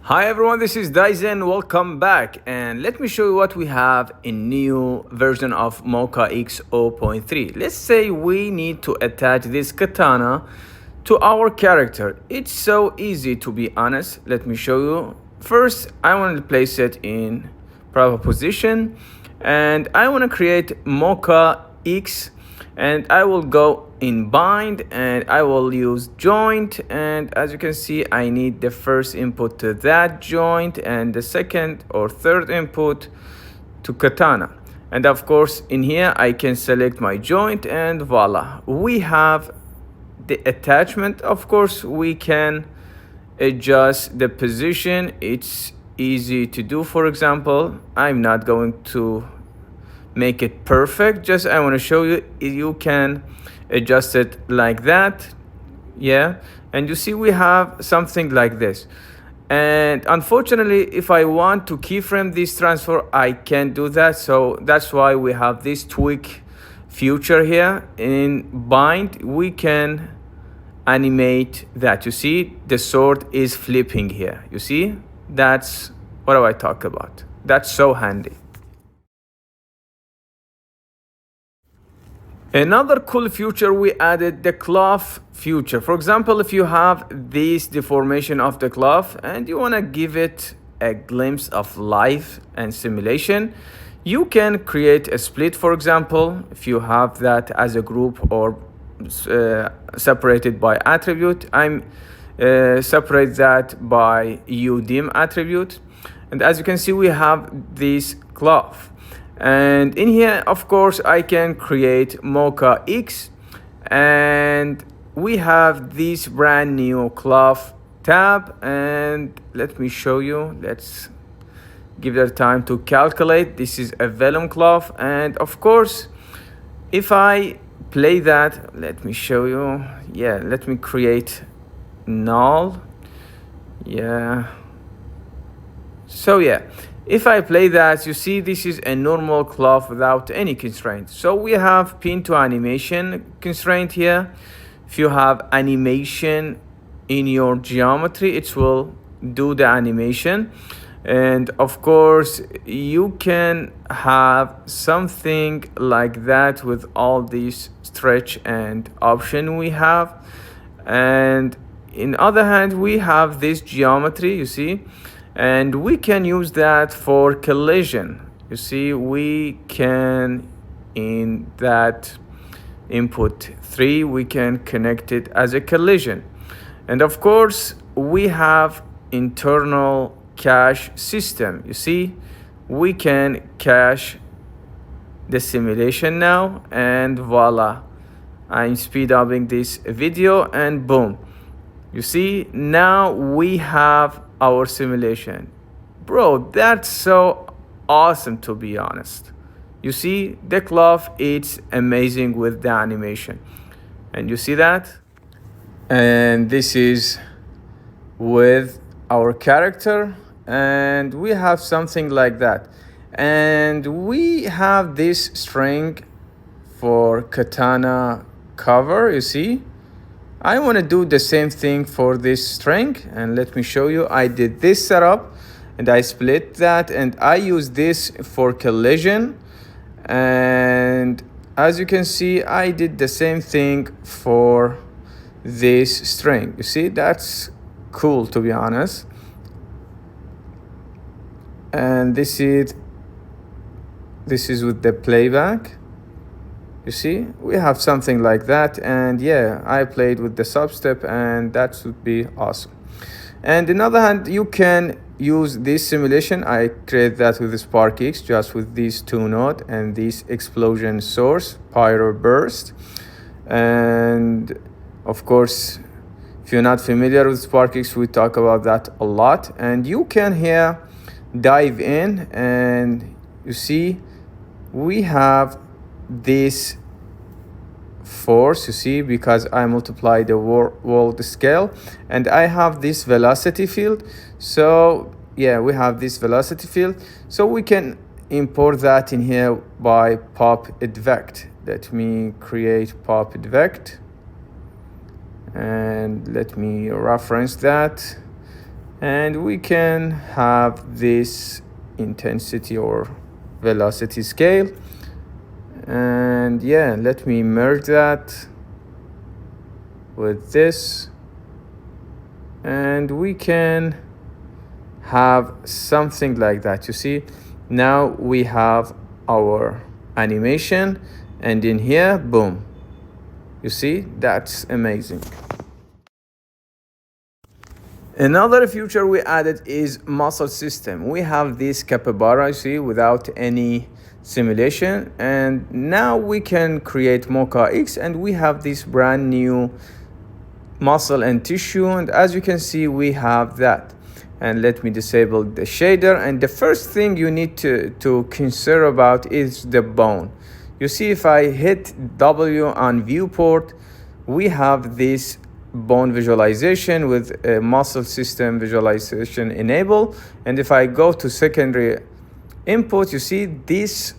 Hi everyone, this is Dyson. Welcome back, and let me show you what we have in new version of MocaX 0.3. Let's say we need to attach this katana to our character. It's so easy, to be honest. Let me show you. First, I want to place it in proper position, and I want to create MocaX, and I will go in bind and I will use joint, and as you can see I need the first input to that joint and the second or third input to katana, and of course in here I can select my joint and voila, we have the attachment. Of course we can adjust the position, it's easy to do. For example, I'm not going to make it perfect, just I want to show you you can adjust it like that, yeah, and you see we have something like this. And unfortunately if I want to keyframe this transfer I can't do that, so that's why we have this tweak feature here. In bind we can animate that. You see the sword is flipping here, you see, that's what I talk about. That's so handy. Another cool feature, we added the cloth feature. For example, if you have this deformation of the cloth and you want to give it a glimpse of life and simulation, you can create a split. For example, if you have that as a group or separated by attribute, I'm separate that by udim attribute, and as you can see we have this cloth. And in here, of course, I can create MocaX, and we have this brand new cloth tab. And let me show you. Let's give it time to calculate. This is a vellum cloth, and of course, if I play that, let me show you. Yeah, let me create null. Yeah. So yeah. If I play that, you see this is a normal cloth without any constraint. So we have pin to animation constraint here. If you have animation in your geometry, it will do the animation. And of course, you can have something like that with all these stretch and option we have. And in other hand, we have this geometry, you see, and we can use that for collision. You see, we can, in that input 3, we can connect it as a collision. And of course, we have internal cache system. You see, we can cache the simulation now, and voila, I'm speed upping this video, and boom, you see, now we have our simulation. Bro, that's so awesome, to be honest. You see, the cloth, it's amazing with the animation. And you see that? And this is with our character, and we have something like that. And we have this string for katana cover, you see. I want to do the same thing for this string, and let me show you. I did this setup and I split that, and I use this for collision. And as you can see, I did the same thing for this string. You see, that's cool, to be honest. And this is with the playback. You see, we have something like that, and yeah, I played with the substep, and that would be awesome. And on the other hand, you can use this simulation. I create that with the SparkX, just with these two nodes and this explosion source, pyro burst. And of course, if you're not familiar with SparkX, we talk about that a lot. And you can here dive in, and you see, we have this force, you see, because I multiply the world scale, and I have this velocity field. So yeah, we have this velocity field, so we can import that in here by pop advect. Let me create pop advect, and let me reference that. And we can have this intensity or velocity scale. And yeah, let me merge that with this, and we can have something like that. You see, now we have our animation, and in here, boom, you see, that's amazing. Another feature we added is muscle system. We have this capybara, you see, without any simulation, and now we can create MocaX, and we have this brand new muscle and tissue, and as you can see, we have that. And let me disable the shader, and the first thing you need to consider about is the bone. You see, if I hit W on viewport, we have this bone visualization with a muscle system visualization enable. And if I go to secondary input, you see this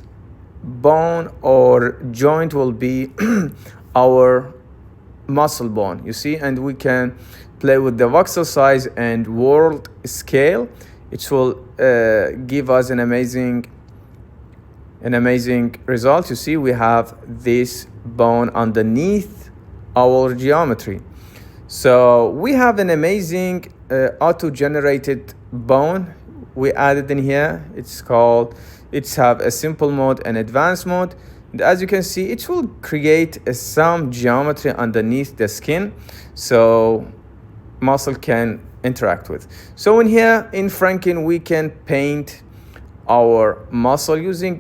bone or joint will be our muscle bone, you see, and we can play with the voxel size and world scale. It will give us an amazing result. You see, we have this bone underneath our geometry. So we have an amazing auto-generated bone we added in here. It's have a simple mode and advanced mode. And as you can see, it will create some geometry underneath the skin, so muscle can interact with. So in here, in Franken, we can paint our muscle using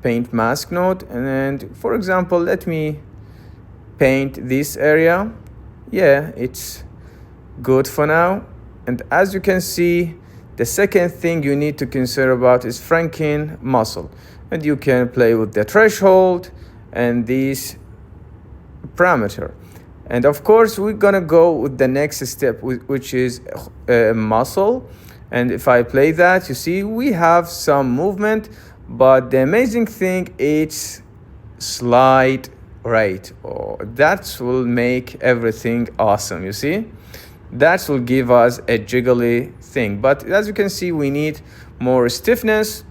paint mask node. And for example, let me paint this area. Yeah, it's good for now. And as you can see, the second thing you need to consider about is Franken muscle. And you can play with the threshold and these parameter. And of course, we're gonna go with the next step, which is muscle. And if I play that, you see we have some movement, but the amazing thing is slide rate. That will make everything awesome, you see? That will give us a jiggly thing. But as you can see, we need more stiffness.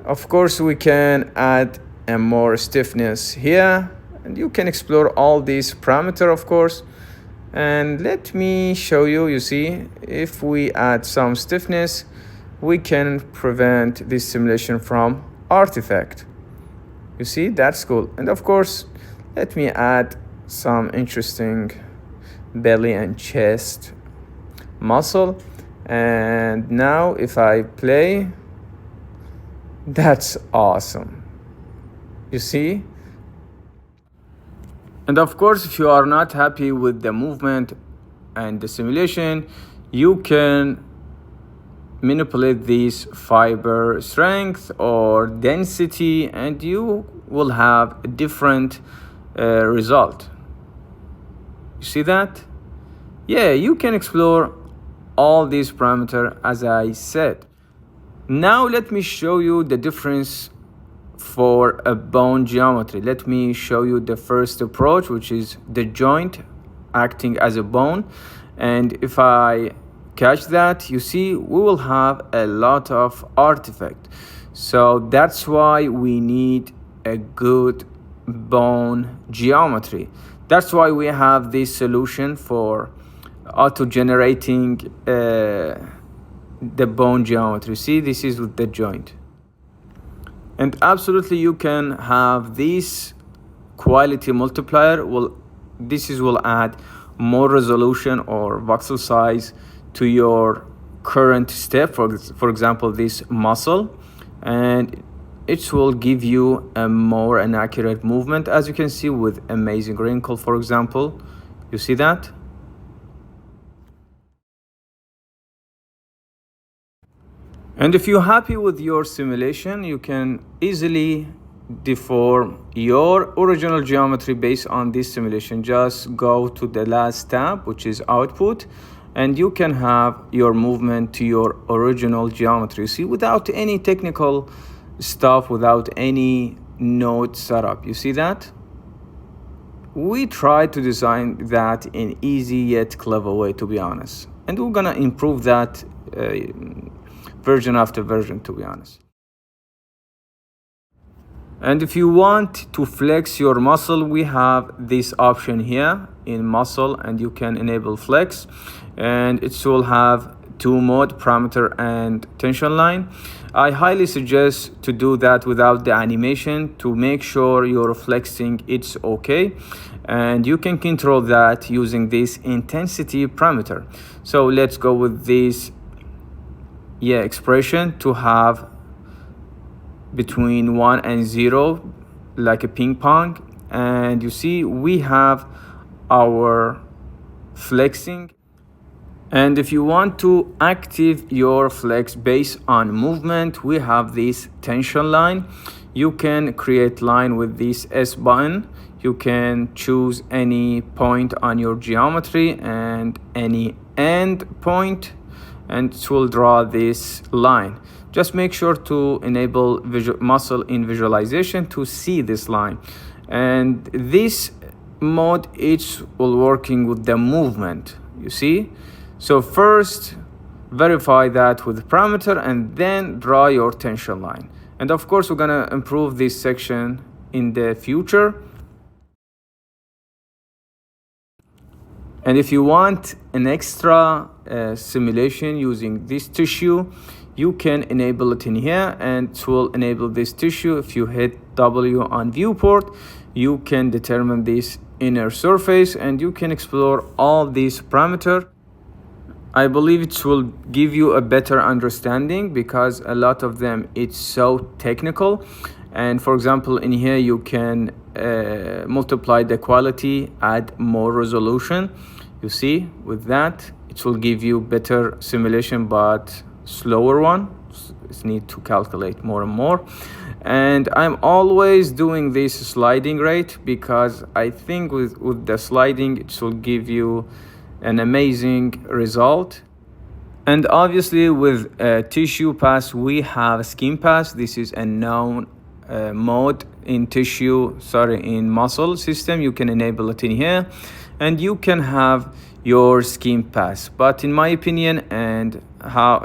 Of course, we can add a more stiffness here, and you can explore all these parameters, of course. And let me show you, you see, if we add some stiffness, we can prevent this simulation from artifact. You see, that's cool. And of course, let me add some interesting belly and chest muscle. And now if I play, that's awesome. You see? And of course, if you are not happy with the movement and the simulation, you can manipulate this fiber strength or density, and you will have a different result. You see that? Yeah, you can explore all these parameters as I said. Now let me show you the difference for a bone geometry. Let me show you the first approach, which is the joint acting as a bone. And if I catch that, you see we will have a lot of artifact. So that's why we need a good bone geometry. That's why we have this solution for auto-generating the bone geometry. See, this is with the joint. And absolutely you can have this quality multiplier. This will add more resolution or voxel size to your current step, for example this muscle, and it will give you a more accurate movement, as you can see with amazing wrinkle, for example. You see that? And if you're happy with your simulation, you can easily deform your original geometry based on this simulation. Just go to the last tab, which is output, and you can have your movement to your original geometry. See, without any technical stuff, without any node setup. You see that? We try to design that in easy yet clever way, to be honest. and we're gonna improve that version after version, to be honest. And if you want to flex your muscle, we have this option here in muscle, and you can enable flex, and it will have 2 mode, parameter and tension line. I highly suggest to do that without the animation to make sure you're flexing it's okay, and you can control that using this intensity parameter. So let's go with this expression to have between 1 and 0 like a ping pong, and you see we have our flexing. And if you want to active your flex based on movement, we have this tension line. You can create line with this S button. You can choose any point on your geometry and any end point, and it will draw this line. Just make sure to enable muscle in visualization to see this line. And this mode, it's will working with the movement, you see. So first verify that with the parameter and then draw your tension line. And of course, we're gonna improve this section in the future. And if you want an extra simulation using this tissue, you can enable it in here, and it will enable this tissue. If you hit W on viewport, you can determine this inner surface, and you can explore all these parameters. I believe it will give you a better understanding because a lot of them it's so technical. And for example, in here you can multiply the quality, add more resolution. You see, with that it will give you better simulation, but slower one. It's need to calculate more and more. And I'm always doing this sliding rate because I think with the sliding it will give you an amazing result. And obviously with tissue pass we have skin pass. This is a known mode in in muscle system. You can enable it in here, and you can have your skin pass. But in my opinion, and how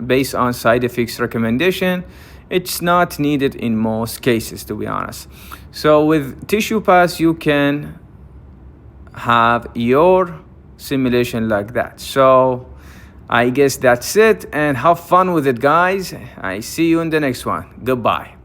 based on SideFX recommendation, it's not needed in most cases, to be honest. So with tissue pass you can have your simulation like that. So I guess that's it, and have fun with it, guys. I see you in the next one. Goodbye.